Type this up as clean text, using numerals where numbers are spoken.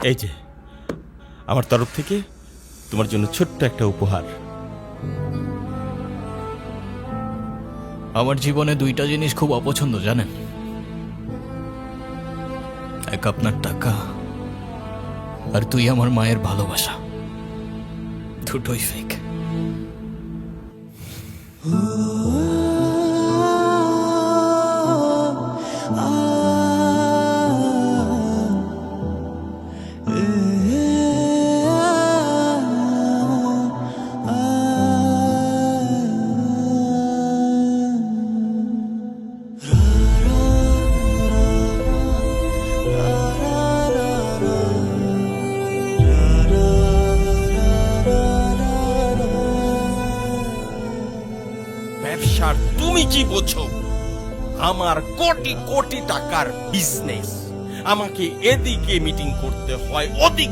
এই যে আমার তরফ থেকে তোমার জন্য ছোট্ট একটা উপহার। আমার জীবনে দুইটা জিনিস খুব অপছন্দ জানেন, এক আপনার টাকা আর তুই আমার মায়ের ভালোবাসা, দুটোই ফেক। ব্যবসার তুমি কি বোঝো? আমার কোটি কোটি টাকার বিজনেস, আমাকে এদিকে মিটিং করতে হয়, ওদিকে